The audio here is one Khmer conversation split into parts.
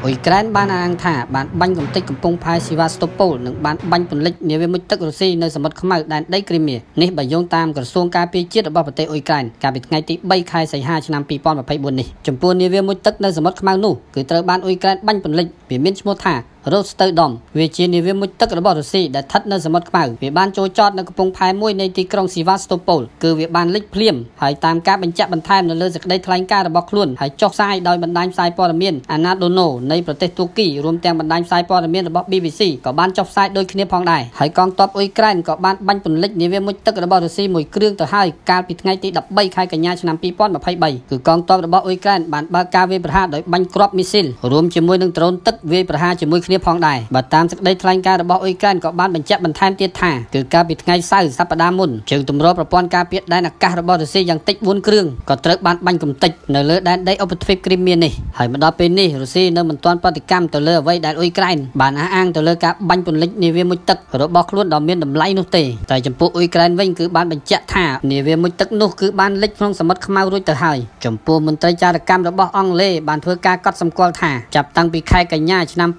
អ៊ុយក្រែនបានអាងថាបានបាញ់កំទេចកំពង់ផែស៊ីវ៉ាស្តូប៉ូលនិងបានបាញ់ពន្លិចនាវាមុជទឹករុស្ស៊ីនៅសមុទ្រខ្មៅដែនដីគ្រីមៀនេះបើយោងតាមក្រសួងការពារជាតិរបស់ប្រទេសអ៊ុយក្រែនកាលពីថ្ងៃទី3ខែសីហាឆ្នាំ2024នេះចំពោះនាវាមុជទឹកនៅសមុទ្រខ្មៅនោះគឺត្រូវបានអ៊ុយក្រែនបាញ់ពន្លិចវាមានឈ្មោះថារ៉ូស្ទើដមវាជានាវាមុជទឹករបស់រុស្ស៊ីដែលស្ថិតនៅសមុទ្រខ្មៅវាបានចូលចតនៅកំពង់ផែមួយនៃទីក្រុងស៊ីវ៉ាស្តូប៉ូលគឺវាបានលិចភ្លាមហើយតាមការបញ្ជាក់បន្ថែមនៅលើសេចក្តីថ្លែងការណ៍របស់ខ្លួនហើយចុះផ្សាយដោយបណ្ដាញផ្សាយព័ត៌មានអាណាដូណូនៃប្រទេសទូគីរួមទាំងបណ្ដាញផ្សាយព័ត៌មានរបស់ BBC ក៏បានចុះផ្សាយដូចគ្នាផងដែរហើយកងទ័ពអ៊ុយក្រែនក៏បានបាញ់ពន្លិចនាវាមុជទឹករបស់រុស្ស៊ីមួយគ្រឿងទៅហើយកាលពីថ្ងៃទី13ខែកញ្ញាឆ្នាំ2023គឺកងទ័ពរបស់អ៊ុយក្រែនបានបើកការវាយប្រហារដោយបាញ់គ្រាប់មីស៊ីលរួមជាមួយនឹងដ្រូនទឹកវាយប្រហារជាមួយគ្នាផងដែរតាមសេចក្តីថ្លែងការណ៍របស់អ៊ុយក្រែនក៏បានបញ្ជាក់បន្ថែមទៀតថាគឺកាលពីថ្ងៃសៅរ៍សប្តាហ៍មុនជើងទម្រប្រព័ន្ធការពារដែនអាកាសរបស់រុស្ស៊ីយ៉ាងតិច4គ្រឿងក៏ត្រូវបានបាញ់កំទេចនៅលើដែនដីឧបទ្វីបគ្រីមៀនេះហើយមកដល់ពេលនេះរុស្ស៊ីនៅមិនទាន់ប្រតិកម្មទៅលើអ្វីដែលអ៊ុយក្រែនបានអះអាងទៅលើការបាញ់ពន្លិចនាវាមុជទឹករបស់ខ្លួនដ៏មានតម្លៃនោះទេតែចំពោះអ៊ុយក្រែនវិញគឺបានបញ្ជាក់ថានាវាមុជទឹកនោះគឺបានលិចក្នុងសមុទ្រខ្មៅរួចទៅហើយចំពោះមន្ត្រីចារកម្មរបស់អង់គ្លេសបានធ្វើការកត់សម្គាល់ថាចាប់តាំងពីខែកញ្ញាឆ្នាំ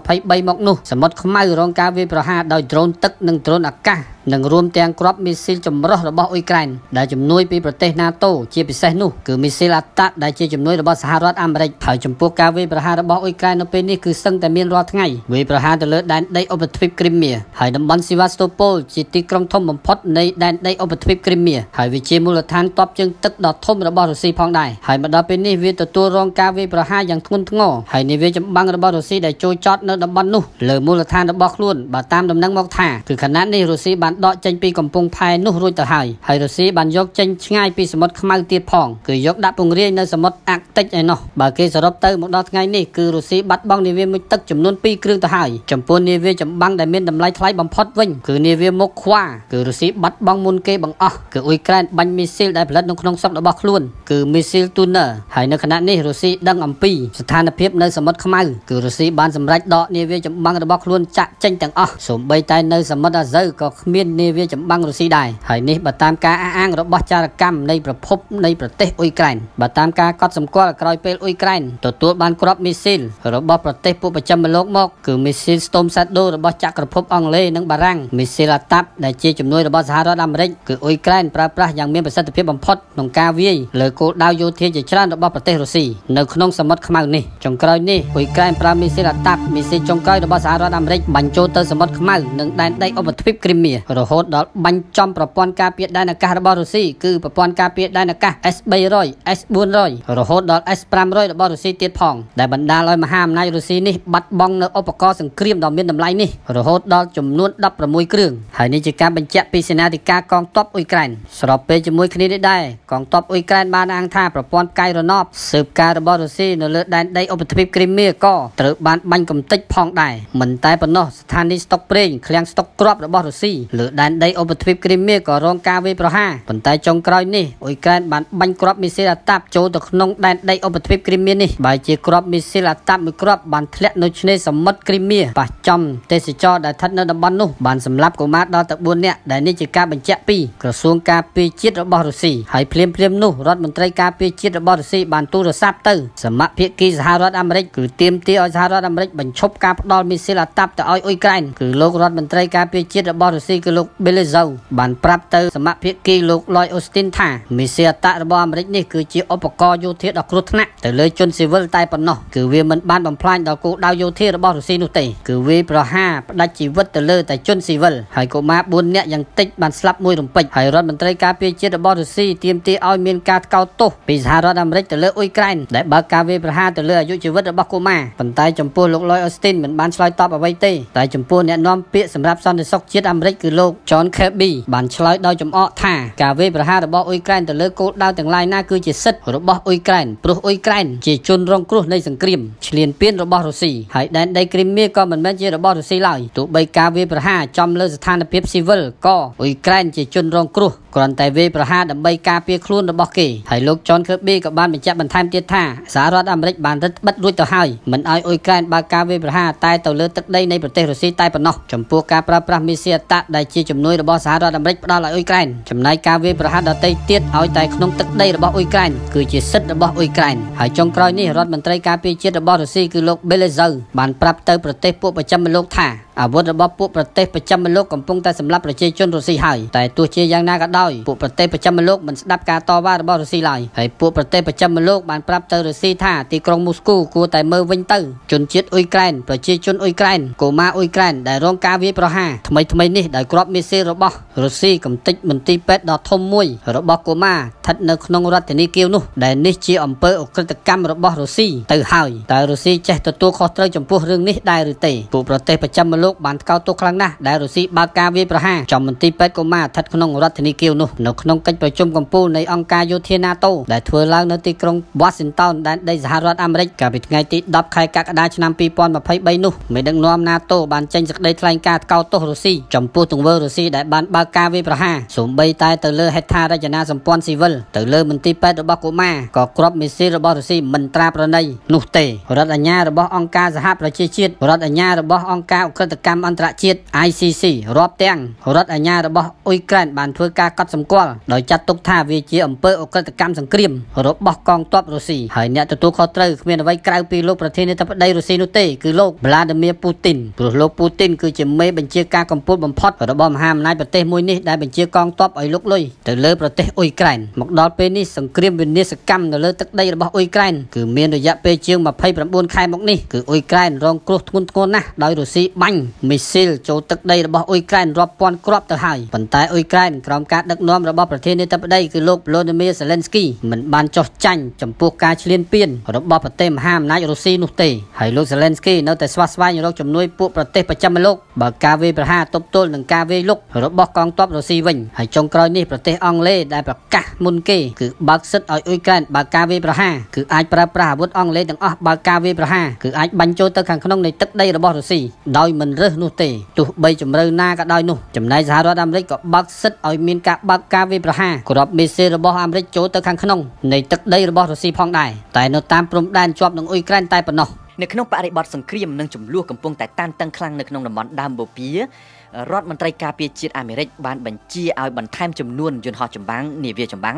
2023មកនោះសមុទ្រខ្មៅរងការវាយប្រហារដោយដ្រូនទឹកនិងដ្រូនអាកាសនិងរួមទាំងគ្រាប់មីស៊ីលចម្រុះរបស់អ៊ុយក្រែនដែលជំនួយពីប្រទេស NATO ជាពិសេសនោះគឺមីស៊ីលអាតាក់ដែលជាជំនួយរបស់សហរដ្ឋអាមេរិកហើយចំពោះការវាយប្រហាររបស់អ៊ុយក្រែននៅពេលនេះគឺសឹងតែមានរាល់ថ្ងៃវាយប្រហារទៅលើដែនដីឧបទ្វីបគ្រីមៀហើយតំបន់ស៊ីវ៉ាស្តូប៉ូលជាទីក្រុងធំបំផុតនៃដែនដីឧបទ្វីបគ្រីមៀហើយវាជាមូលដ្ឋានទ័ពជើងទឹកដ៏ធំរបស់រុស្ស៊ីផងដែរហើយមកដល់ពេលនេះវាទទួលរងការវាយប្រហារយ៉ាងធ្ងន់ធ្ងរហើយនាវាចម្បាំងរបស់រុស្ស៊ីដែលចូលចតនៅតំបន់នោះលើមូលដ្ឋានរបស់ខ្លួនបើតាមដំណឹងមកថាគឺខណៈនេះរុស្ស៊ីបានដកចេញពីកំពង់ផែនោះរួចទៅហើយរុស្ស៊ីបានយកចេញឆ្ងាយពីសមុទ្រខ្មៅទៀតផងគឺយកដាក់ពង្រាយនៅសមុទ្រអាក់ទិកឯណោះបើគេសរុបទៅមកដល់ថ្ងៃនេះគឺរុស្ស៊ីបាត់បង់នាវាមុជទឹកចំនួន2គ្រឿងទៅហើយចំពោះនាវាចម្បាំងដែលមានតម្លៃថ្លៃបំផុតវិញគឺនាវាមុខខ្វាគឺរុស្ស៊ីបាត់បង់មុនគេបង្អស់គឺអ៊ុយក្រែនបាញ់មីស៊ីលដែលផលិតនៅក្នុងស្រុករបស់ខ្លួនគឺមីស៊ីលទូនឺហើយនៅខណៈនេះរុស្ស៊ីដឹងអំពីស្ថានភាពនៅសមុទ្រខ្មៅគឺរុស្ស៊ីបានសម្រេចដកនាវាចម្បាំងរបស់ខ្លួនចាក់ចេញទាំងអស់សូម្បីតែនៅសមុទ្រអាហ្សៅក៏គ្មាននាវាចម្បាំងរុស្ស៊ីដែរហើយនេះបើតាមការអះអាងរបស់ចារកម្មនៃប្រភពនៃប្រទេសអ៊ុយក្រែនបើតាមការកត់សម្គាល់ក្រោយពេលអ៊ុយក្រែនទទួលបានគ្រាប់មីស៊ីលរបស់ប្រទេសពួកប្រចាំលោកមកគឺមីស៊ីល Storm Shadow របស់ចក្រភពអង់គ្លេសនិងបារាំងមីស៊ីលអាតាប់ដែលជាជំនួយរបស់សហរដ្ឋអាមេរិកគឺអ៊ុយក្រែនប្រើប្រាស់យ៉ាងមានប្រសិទ្ធភាពបំផុតក្នុងការវាយលើគោលដៅយោធាជាច្រើនរបស់ប្រទេសរុស្ស៊ីនៅក្នុងសមុទ្រខ្មៅនេះចុងក្រោយនេះអ៊ុយក្រែនប្រើមីស៊ីលអាតាប់មីស៊ីលចុងក្រោយរបស់សហរដ្ឋអាមេរិកបាញ់ចូលទៅសមុទ្រខ្មៅនិងដែនដីឧបទ្វីបគ្រីមៀរហូតដល់បាញ់ចំប្រព័ន្ធការពារដែនអាកាសរបស់រុស្ស៊ីគឺប្រព័ន្ធការពារដែនអាកាស S300 S400 រហូតដល់ S500 របស់រុស្ស៊ីទៀតផងដែលបណ្ដាលឲ្យមហាអំណាចរុស្ស៊ីនេះបាត់បង់នៅឧបករណ៍សង្គ្រាមដ៏មានតម្លៃនេះរហូតដល់ចំនួន16គ្រឿងហើយនេះជាការបញ្ជាក់ពីសេនាធិការកងទ័ពអ៊ុយក្រែនស្របពេលជាមួយគ្នានេះដែរកងទ័ពអ៊ុយក្រែនបានអាងថាប្រព័ន្ធកាយរណបស៊ើបការរបស់រុស្ស៊ីនៅលើដែនដីឧបទ្វីបគ្រីមៀក៏ត្រូវបានបាញ់កំទេចផងដែរមិនតែប៉ុណ្ណោះស្ថានីយ៍ស្តុកប្រេងឃ្លាំងស្តុកគ្រាប់របស់រុស្ស៊ីលើដែនដីឧបទ្វីបគ្រីមៀក៏រងការវាយប្រហារប៉ុន្តែចុងក្រោយនេះអ៊ុយក្រែនបានបាញ់គ្រាប់មីស៊ីលអាតាប់ចូលទៅក្នុងដែនដីឧបទ្វីបគ្រីមៀនេះបែរជាគ្រាប់មីស៊ីលអាតាប់មួយគ្រាប់បានធ្លាក់នៅឆ្នេរសមុទ្រគ្រីមៀប៉ះចំទេសចរដែលស្ថិតនៅតំបន់នោះបានសម្លាប់កុមារដល់ទៅ4នាក់ដែលនេះជាការបញ្ជាក់ពីក្រសួងការពារជាតិរបស់រុស្ស៊ីហើយភ្លាមនោះរដ្ឋមន្ត្រីការពារជាតិរបស់រុស្ស៊ីបានទូរស័ព្ទទៅសមាភាគីសហរដ្ឋអាមេរិកគឺទាមទារឲ្យសហរដ្ឋអាមេរិកបញ្ឈប់ការផ្ដល់មីស៊ីលអាតាប់ទៅឲ្យអ៊ុយក្រែនគឺលោករដ្ឋមន្ត្រីការពារជាតិរបស់រុស្ស៊ីគឺលោក Belezov បានប្រាប់ទៅសមាភាគីលោក Lloyd Austin ថាមីស៊ីលអាតាក់របស់អាមេរិកនេះគឺជាឧបករណ៍យោធាដ៏គ្រោះថ្នាក់ទៅលើជនស៊ីវិលតែប៉ុណ្ណោះគឺវាមិនបានបំផ្លាញដល់គោលដៅយោធារបស់រុស្ស៊ីនោះទេគឺវាប្រហារផ្ដាច់ជីវិតទៅលើតែជនស៊ីវិលហើយកុមារ4នាក់យ៉ាងតិចបានស្លាប់មួយរំពេចហើយរដ្ឋមន្ត្រីការពារជាតិរបស់រុស្ស៊ីទាមទារឲ្យមានការថ្កោលទោសពីសហរដ្ឋអាមេរិកទៅលើអ៊ុយក្រែនដែលបើកការវាយប្រហារទៅលើអាយុជីវិតរបស់កុមារប៉ុន្តែចំពោះលោក Lloyd Austin មិនបានឆ្លើយតបអ្វីទេតែចំពោះអ្នកនាំពាក្យសម្រាប់សន្តិសុខជាតិអាមេរិកគឺលោក John Kirby បានឆ្លើយដោយចំអកថាការវាយប្រហាររបស់អ៊ុយក្រែនទៅលើគោលដៅទាំងឡាយណាគឺជាសិទ្ធិរបស់អ៊ុយក្រែនព្រោះអ៊ុយក្រែនជាជនរងគ្រោះនៃសង្គ្រាមឈ្លានពានរបស់រុស្ស៊ីហើយដែនដីគ្រីមៀក៏មិនមែនជារបស់រុស្ស៊ីឡើយទោះបីការវាយប្រហារចំលើស្ថានភាពស៊ីវិលក៏អ៊ុយក្រែនជាជនរងគ្រោះ គ្រាន់តែវាប្រហារដើម្បីការពារខ្លួនរបស់គេហើយលោក John Kirby ក៏បានបញ្ជាក់បន្ថែមទៀតថាសហរដ្ឋអាមេរិកបានរឹតបន្តឹងរួចទៅហើយមិនឲ្យអ៊ុយក្រែនបើកការវាយប្រហារតែទៅលើទឹកដីនៃប្រទេសរុស្ស៊ីតែប៉ុណ្ណោះចំពោះការប្រើប្រាស់មីស៊ីលអត្តដែលជាជំនួយរបស់សហរដ្ឋអាមេរិកផ្ដល់ឲ្យអ៊ុយក្រែនចំណែកការវាយប្រហារដទៃទៀតឲ្យតែក្នុងទឹកដីរបស់អ៊ុយក្រែនគឺជាសិទ្ធិរបស់អ៊ុយក្រែនហើយចុងក្រោយនេះរដ្ឋមន្ត្រីការពារជាតិរបស់រុស្ស៊ីគឺលោក Belezov បានប្រាប់ទៅប្រទេសពួកប្រចាំលោកថាអាវុធរបស់ពួកប្រទេសប្រចាំលោកកំពុងតែសម្លាប់ប្រជាជនរុស្ស៊ីហើយតែទោះជាយ៉ាងណាក៏ដោយពួកប្រទេសប្រចាំលោកមិនស្ដាប់ការតវ៉ារបស់រុស្ស៊ីឡើយហើយពួកប្រទេសប្រចាំលោកបានប្រាប់ទៅរុស្ស៊ីថាទីក្រុងមូស្គូគួរតែមើលវិញទៅជនជាតិអ៊ុយក្រែនប្រជាជនអ៊ុយក្រែនកុមារអ៊ុយក្រែនដែលរងការវាយប្រហារថ្មីនេះដោយគ្រាប់មីស៊ីលរបស់រុស្ស៊ីកំទេចមន្ទីរពេទ្យដ៏ធំមួយរបស់កុមារស្ថិតនៅក្នុងរដ្ឋធានីគៀវនោះដែលនេះជាអំពើអក្រិតកម្មរបស់រុស្ស៊ីទៅហើយតើរុស្ស៊ីចេះទទួលខុសត្រូវចំពោះរឿងនេះដែរឬទេពួកប្រទេសប្រចាំលោកបានថ្កោលទោសខ្លាំងណាស់ដែលរុស្ស៊ីបើកការវាយប្រហារចំមន្ទីរពេទ្យកុមារស្ថិតក្នុងរដ្ឋធានីគៀវនោះនៅក្នុងកិច្ចប្រជុំកំពូលនៃអង្គការយោធា NATO ដែលធ្វើឡើងនៅទីក្រុង Washington ដែនដីសហរដ្ឋអាមេរិកកាលពីថ្ងៃទី10ខែកក្កដាឆ្នាំ2023នោះមេដឹកនាំ NATO បានចេញសេចក្តីថ្លែងការណ៍ថ្កោលទោសរុស្ស៊ីចំពោះទង្វើរុស្ស៊ីដែលបានបើកការវាយប្រហារសូម្បីតែទៅលើហេដ្ឋារចនាសម្ព័ន្ធស៊ីវិលទៅលើមន្ទីរពេទ្យរបស់កុមារក៏គ្រាប់មីស៊ីលរបស់រុស្ស៊ីមិនត្រាប្រណីនោះទេរដ្ឋអាជ្ញារបស់អង្គការសហប្រជាជាតិរដ្ឋអាជ្ញារបស់អង្គការអក្រិតកម្មអន្តរជាតិ ICC រាប់ទាំងរដ្ឋអាជ្ញារបស់អ៊ុយក្រែនបានធ្វើការកត់សម្គាល់ដោយចាត់ទុកថាវាជាអំពើអក្រិតកម្មសង្គ្រាមរបស់កងទ័ពរុស្ស៊ីហើយអ្នកទទួលខុសត្រូវគ្មានអ្វីក្រៅពីលោកប្រធានាធិបតីរុស្ស៊ីនោះទេគឺលោក Vladimir Putin ព្រោះលោក Putin គឺជាមេបញ្ជាការកំពូលបំផុតរបស់មហាអំណាចប្រទេសមួយនេះដែលបញ្ជាកងទ័ពឲ្យលុកលុយទៅលើប្រទេសអ៊ុយក្រែនមកដល់ពេលនេះសង្គ្រាមវិនាសកម្មនៅលើទឹកដីរបស់អ៊ុយក្រែនគឺមានរយៈពេលជាង29ខែមកនេះគឺអ៊ុយក្រែនរងគ្រោះធ្ងន់ធ្ងរណាស់ដោយរុស្ស៊ីបាញ់មីស៊ីលចូលទឹកដីរបស់អ៊ុយក្រែនរាប់ពាន់គ្រាប់ទៅហើយប៉ុន្តែអ៊ុយក្រែនក្រោមការដឹកនាំរបស់ប្រធានាធិបតីគឺលោក Volodymyr Zelensky មិនបានចោះចាញ់ចំពោះការឈ្លានពានរបស់ប្រទេសមហាអំណាចរុស្ស៊ីនោះទេហើយលោក Zelensky នៅតែស្វាស្វែងរកជំនួយពួកប្រទេសប្រចាំលោកបើការវាយប្រហារទប់ទល់នឹងការវាយលុករបស់កងទ័ពរុស្ស៊ីវិញហើយចុងក្រោយនេះប្រទេសអង់គ្លេសដែលប្រកាសមុនគេគឺបើកសិទ្ធឲ្យអ៊ុយក្រែនបើកការវាយប្រហារគឺអាចប្រើប្រាស់អាវុធអង់គ្លេសទាំងអស់បើកការវាយប្រហារគឺអាចបាញ់ចូលទៅខាងក្នុងនៃទឹកដីរបស់រុស្ស៊ីដោយមិនរើសនោះទេទោះបីជំរឿណាក៏ដោយនោះចំណែកសហរដ្ឋអាមេរិកក៏បើកសិទ្ធឲ្យមានការបើកការវាយប្រហារគ្រាប់មីស៊ីលរបស់អាមេរិកចូលទៅខាងក្នុងនៃទឹកដីរបស់រុស្ស៊ីផងដែរតែនៅតាមព្រំដែនជាប់នឹងអ៊ុយក្រែនតែប៉ុណ្ណោះនៅក្នុងបរិបទសង្គ្រាមនិងចំនួនកំពុងតែតានតឹងខ្លាំងនៅក្នុងតំបន់ដើមបូព៌ារដ្ឋមន្ត្រីការពារជាតិអាមេរិកបានបញ្ជាឲ្យបន្ថែមចំនួនយន្តហោះចម្បាំងនាវាចម្បាំង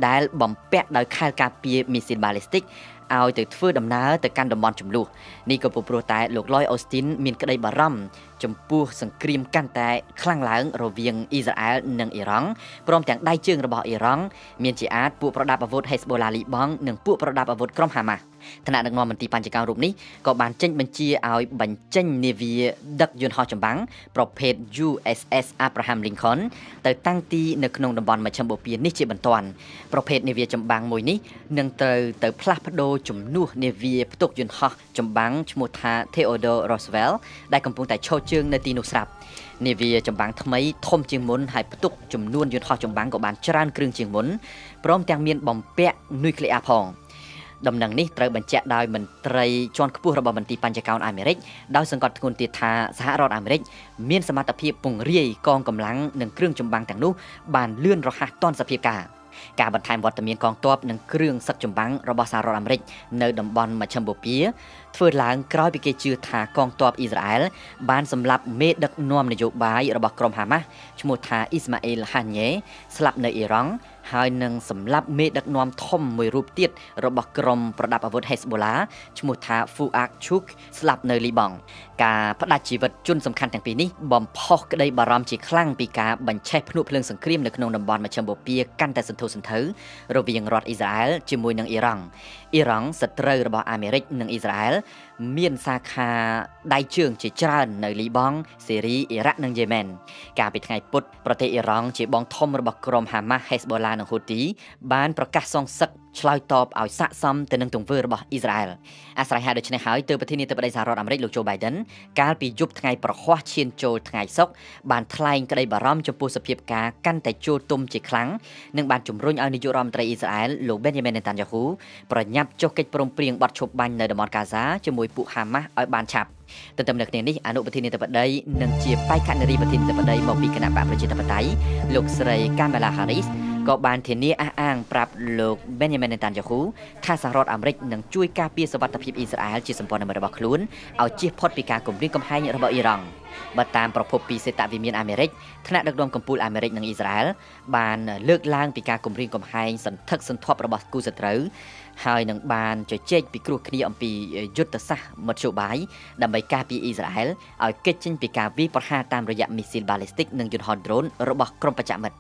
ដែលបំពាក់ដោយខែលការពារមីស៊ីលបាឡេស្ទិកឲ្យទៅធ្វើដំណើរទៅកាន់តំបន់ចំនួននេះក៏ព្រោះតែលោក Lloyd Austin មានក្តីបារម្ភចំពោះសង្គ្រាមកាន់តែខ្លាំងឡើងរវាងអ៊ីស្រាអែលនិងអ៊ីរ៉ង់ព្រមទាំងដៃជើងរបស់អ៊ីរ៉ង់មានជាអាចពួកប្រដាប់អាវុធ Hezbollah លីបង់និងពួកប្រដាប់អាវុធក្រុមហាម៉ាស់ថ្នាក់ដឹកនាំមន្ទីរបញ្ចការរូបនេះក៏បានចេញបញ្ជាឲ្យបញ្ចេញនាវាដឹកយន្តហោះចម្បាំងប្រភេទ USS Abraham Lincoln ទៅតាំងទីនៅក្នុងតំបន់មជ្ឈិមបូព៌ានេះជាបន្ទាន់ប្រភេទនាវាចម្បាំងមួយនេះនឹងត្រូវទៅផ្លាស់ប្ដូរជំនួសនាវាផ្ទុកយន្តហោះចម្បាំងឈ្មោះថា Theodore Roosevelt ដែលកំពុងតែឈរជើងនៅទីនោះស្រាប់នាវាចម្បាំងថ្មីធំជាងមុនហើយផ្ទុកចំនួនយន្តហោះចម្បាំងក៏បានច្រើនគ្រឿងជាងមុនព្រមទាំងមានបំពាក់នុយក្លេអ៊ែរផងដំណឹងនេះត្រូវបញ្ជាក់ដោយមន្ត្រីជាន់ខ្ពស់របស់មន្ទីរបញ្ចកោណអាមេរិកដោយសង្កត់ធ្ងន់ទៀតថាសហរដ្ឋអាមេរិកមានសមត្ថភាពពង្រាយកងកម្លាំងនិងគ្រឿងចម្បាំងទាំងនោះបានលឿនរហ័សទាន់សភាពការបន្ថែមវត្តមានកងទ័ពនិងគ្រឿងសឹកចម្បាំងរបស់សហរដ្ឋអាមេរិកនៅតំបន់មជ្ឈិមបូព៌ាធ្វើឡើងក្រោយពីគេជឿថាកងទ័ពអ៊ីស្រាអែលបានសម្លាប់មេដឹកនាំនយោបាយរបស់ក្រុមហាម៉ាស់ឈ្មោះថាអ៊ីស្ម៉ាអ៊ីល ហាញ៉េស្លាប់នៅអ៊ីរ៉ង់ហើយនឹងសម្លាប់មេដឹកនាំធំមួយរូបទៀតរបស់ក្រុមប្រដាប់អាវុធ Hezbollah ឈ្មោះថា Fuad Shukr ស្លាប់នៅលីបង់ការផ្ដាច់ជីវិតជនសំខាន់ទាំងពីរនេះបំផុសក្តីបារម្ភជាខ្លាំងពីការបញ្ឆេះភ្នក់ភ្លើងសង្គ្រាមនៅក្នុងតំបន់មជ្ឈិមបូព៌ាកាន់តែសន្ធោសន្ធៅរវាងរដ្ឋអ៊ីស្រាអែលជាមួយនឹងអ៊ីរ៉ង់សត្រូវរបស់អាមេរិកនិងអ៊ីស្រាអែលមានសាខាដៃជើងជាច្រើននៅលីបង់សេរីអ៊ីរ៉ាក់និងយេម៉ែនកាលពីថ្ងៃពុធប្រទេសអ៊ីរ៉ង់ជាបងធំរបស់ក្រុមហាម៉ាស់ Hezbollah និង Houthi បានប្រកាសសងសឹកឆ្លើយតបឲ្យស័ក្តិសមទៅនឹងទង្វើរបស់អ៊ីស្រាអែលអាស្រ័យហេតុដូច្នេះហើយទើបប្រធានាធិបតីសហរដ្ឋអាមេរិកលោក Joe Biden កាលពីយប់ថ្ងៃប្រហ័សឈានចូលថ្ងៃសុក្របានថ្លែងក្តីបារម្ភចំពោះសភាពការកាន់តែជួលទុំជាខ្លាំងនិងបានជំរុញឲ្យនាយករដ្ឋមន្ត្រីអ៊ីស្រាអែលលោក Benjamin Netanyahu ប្រញាប់ចុះកិច្ចព្រមព្រៀងបទឈប់បាញ់នៅតំបន់កាហ្សាជាមួយពួកហាម៉ាស់ឲ្យបានឆាប់ ទន្ទឹមនឹងគ្នានេះអនុប្រធានាធិបតីនិងជាបេក្ខនារីប្រធានាធិបតីមកពីគណៈបកប្រជាធិបតេយ្យលោកស្រី Kamala Harris ក៏បានធានាអះអាងប្រាប់លោក Benjamin Netanyahu ថាសហរដ្ឋអាមេរិកនឹងជួយការពារសុវត្ថិភាពអ៊ីស្រាអែលជាសម្ព័ន្ធមិត្តរបស់ខ្លួនឲ្យជៀសផុតពីការគំរាមកំហែងរបស់អ៊ីរ៉ង់បើតាមប្រភពពីសេតវិមានអាមេរិកថ្នាក់ដឹកនាំកម្ពុជាអាមេរិកនិងអ៊ីស្រាអែលបានលើកឡើងពីការគំរាមកំហែងសន្ធឹកសន្ធាប់របស់គូសត្រូវហើយនឹងបានជជែកពិគ្រោះគ្នាអំពីយុទ្ធសាស្ត្រមធ្យោបាយដើម្បីការពារអ៊ីស្រាអែលឲ្យគេចចេញពីការវាយប្រហារតាមរយៈមីស៊ីលបាឡេស្ទិកនិងយន្តហោះដ្រូនរបស់ក្រុមបច្ចាមិត្ត